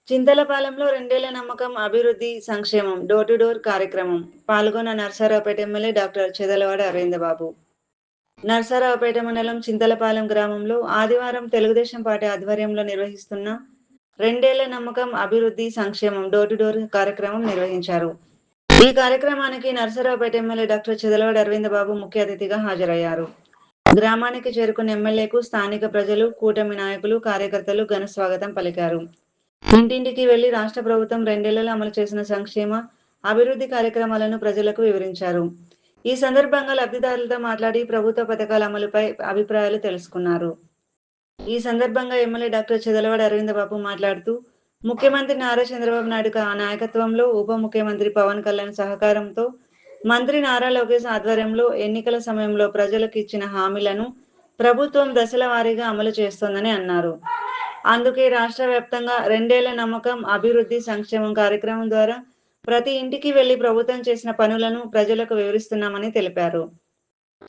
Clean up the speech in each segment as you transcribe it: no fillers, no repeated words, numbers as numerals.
చింతలపాలెంలో రెండేళ్ల నమ్మకం అభివృద్ధి సంక్షేమం డోర్ టు డోర్ కార్యక్రమం పాల్గొన్న నర్సారావుపేట ఎమ్మెల్యే డాక్టర్ చెదలవాడ అరవిందబాబు. నర్సారావుపేట మండలం చింతలపాలెం గ్రామంలో ఆదివారం తెలుగుదేశం పార్టీ ఆధ్వర్యంలో నిర్వహిస్తున్న రెండేళ్ల నమ్మకం అభివృద్ధి సంక్షేమం డోర్ టు డోర్ కార్యక్రమం నిర్వహించారు. ఈ కార్యక్రమానికి నర్సారావుపేట ఎమ్మెల్యే డాక్టర్ చెదలవాడ అరవిందబాబు ముఖ్య అతిథిగా హాజరయ్యారు. గ్రామానికి చేరుకున్న ఎమ్మెల్యేకు స్థానిక ప్రజలు, కూటమి నాయకులు, కార్యకర్తలు ఘన స్వాగతం పలికారు. ఇంటింటికి వెళ్లి రాష్ట్ర ప్రభుత్వం రెండేళ్లలో అమలు చేసిన సంక్షేమ, అభివృద్ధి కార్యక్రమాలను ప్రజలకు వివరించారు. ఈ సందర్భంగా లబ్ధిదారులతో మాట్లాడి ప్రభుత్వ పథకాల అమలుపై అభిప్రాయాలు తెలుసుకున్నారు. ఈ సందర్భంగా ఎమ్మెల్యే డాక్టర్ చెదలవాడ అరవిందబాబు మాట్లాడుతూ, ముఖ్యమంత్రి నారా చంద్రబాబు నాయుడు నాయకత్వంలో ఉప ముఖ్యమంత్రి పవన్ కళ్యాణ్ సహకారంతో మంత్రి నారా లోకేష్ ఆధ్వర్యంలో ఎన్నికల సమయంలో ప్రజలకు ఇచ్చిన హామీలను ప్రభుత్వం దశల వారీగా అమలు చేస్తోందని అన్నారు. అందుకే రాష్ట్ర వ్యాప్తంగా రెండేళ్ల నమ్మకం అభివృద్ధి సంక్షేమం కార్యక్రమం ద్వారా ప్రతి ఇంటికి వెళ్లి ప్రభుత్వం చేసిన పనులను ప్రజలకు వివరిస్తున్నామని తెలిపారు.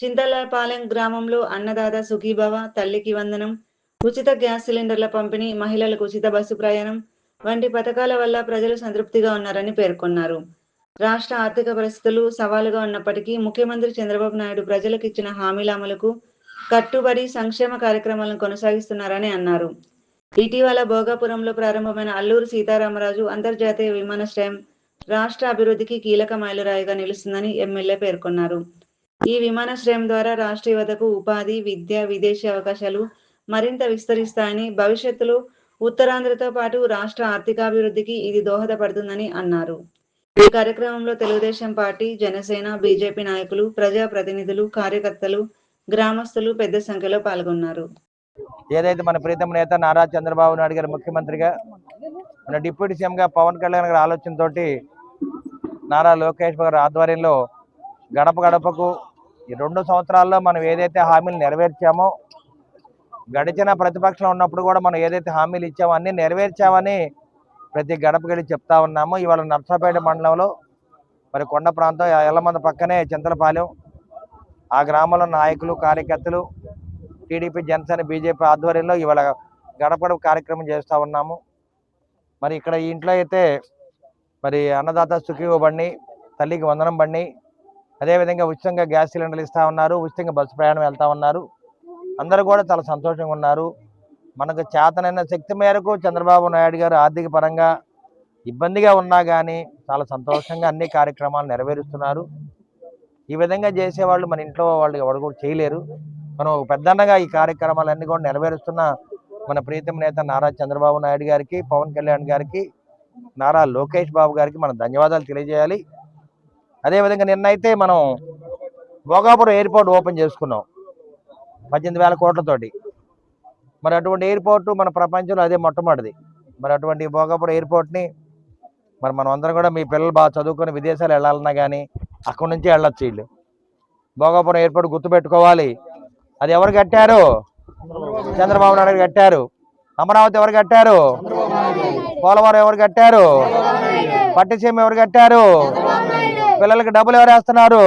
చింతలపాలెం గ్రామంలో అన్నదాత సుఖీభవ, తల్లికి వందనం, ఉచిత గ్యాస్ సిలిండర్ల పంపిణీ, మహిళలకు ఉచిత బస్సు ప్రయాణం వంటి పథకాల వల్ల ప్రజలు సంతృప్తిగా ఉన్నారని పేర్కొన్నారు. రాష్ట్ర ఆర్థిక పరిస్థితులు సవాలుగా ఉన్నప్పటికీ ముఖ్యమంత్రి చంద్రబాబు నాయుడు ప్రజలకు ఇచ్చిన హామీల అమలుకు కట్టుబడి సంక్షేమ కార్యక్రమాలను కొనసాగిస్తున్నారని అన్నారు. ఇటీవల భోగాపురంలో ప్రారంభమైన అల్లూరు సీతారామరాజు అంతర్జాతీయ విమానాశ్రయం రాష్ట్ర అభివృద్ధికి కీలక మైలురాయిగా నిలుస్తుందని ఎమ్మెల్యే పేర్కొన్నారు. ఈ విమానాశ్రయం ద్వారా రాష్ట్ర యువతకు ఉపాధి, విద్య, విదేశీ అవకాశాలు మరింత విస్తరిస్తాయని, భవిష్యత్తులో ఉత్తరాంధ్రతో పాటు రాష్ట్ర ఆర్థికాభివృద్ధికి ఇది దోహదపడుతుందని అన్నారు. ఈ కార్యక్రమంలో తెలుగుదేశం పార్టీ, జనసేన, బీజేపీ నాయకులు, ప్రజా ప్రతినిధులు, కార్యకర్తలు, గ్రామస్తులు పెద్ద సంఖ్యలో పాల్గొన్నారు. ఏదైతే మన ప్రీతమ నేత నారా చంద్రబాబు నాయుడు గారు ముఖ్యమంత్రిగా, మన డిప్యూటీ సీఎంగా పవన్ కళ్యాణ్ గారి ఆలోచనతోటి నారా లోకేష్ గారి ఆధ్వర్యంలో గడప గడపకు ఈ 2 సంవత్సరాల్లో మనం ఏదైతే హామీలు నెరవేర్చామో, గడిచిన ప్రతిపక్షంలో ఉన్నప్పుడు కూడా మనం ఏదైతే హామీలు ఇచ్చామో అన్నీ నెరవేర్చామని ప్రతి గడపకెళ్ళి చెప్తా ఉన్నాము. ఇవాళ నర్సాపేట మండలంలో మరి కొండ ప్రాంతం ఎల్లమంద పక్కనే చింతలపాలెం, ఆ గ్రామంలో నాయకులు, కార్యకర్తలు, టీడీపీ, జనసేన, బీజేపీ ఆధ్వర్యంలో ఇవాళ గడప గడప కార్యక్రమం చేస్తూ ఉన్నాము. మరి ఇక్కడ ఈ ఇంట్లో అయితే మరి అన్నదాత సుఖీభవ బండి, తల్లికి వందనం బండి, అదేవిధంగా ఉచితంగా గ్యాస్ సిలిండర్లు ఇస్తూ ఉన్నారు, ఉచితంగా బస్సు ప్రయాణం వెళ్తూ ఉన్నారు. అందరూ కూడా చాలా సంతోషంగా ఉన్నారు. మనకు చేతనైన శక్తి మేరకు చంద్రబాబు నాయుడు గారు ఆర్థిక పరంగా ఇబ్బందిగా ఉన్నా కానీ చాలా సంతోషంగా అన్ని కార్యక్రమాలు నెరవేరుస్తున్నారు. ఈ విధంగా చేసేవాళ్ళు మన ఇంట్లో వాళ్ళు ఎవరు కూడా చేయలేరు. మనం పెద్దన్నగా ఈ కార్యక్రమాలన్నీ కూడా నెరవేరుస్తున్న మన ప్రీతమ నేత నారా చంద్రబాబు నాయుడు గారికి, పవన్ కళ్యాణ్ గారికి, నారా లోకేష్ బాబు గారికి మనం ధన్యవాదాలు తెలియజేయాలి. అదేవిధంగా నిన్నైతే మనం భోగాపురం ఎయిర్పోర్ట్ ఓపెన్ చేసుకున్నాం 18,000 కోట్లతోటి. మరి అటువంటి ఎయిర్పోర్టు మన ప్రపంచంలో అదే మొట్టమొదటిది. మరి అటువంటి భోగాపురం ఎయిర్పోర్ట్ని మరి మనం అందరం కూడా మీ పిల్లలు బాగా చదువుకొని విదేశాలు వెళ్ళాలన్నా కానీ అక్కడి నుంచి వెళ్ళొచ్చు. వీళ్ళు భోగాపురం ఎయిర్పోర్ట్ గుర్తుపెట్టుకోవాలి. అది ఎవరు కట్టారు? చంద్రబాబు నాయుడు కట్టారు. అమరావతి ఎవరు కట్టారు? పోలవరం ఎవరు కట్టారు? పట్టిసీమ ఎవరు కట్టారు? పిల్లలకి డబ్బులు ఎవరు వేస్తున్నారు?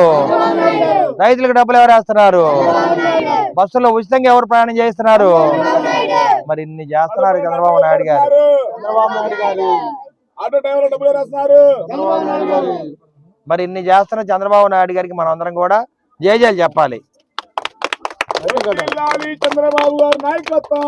రైతులకు డబ్బులు ఎవరు వేస్తున్నారు? బస్సులో ఉచితంగా ఎవరు ప్రయాణం చేస్తున్నారు? మరి ఇన్ని చేస్తున్నారు చంద్రబాబు నాయుడు గారు. మరి ఇన్ని చేస్తున్న చంద్రబాబు నాయుడు గారికి మనం అందరం కూడా జయజయలు చెప్పాలి. చంద్రబాబు గారి నాయకత్వం.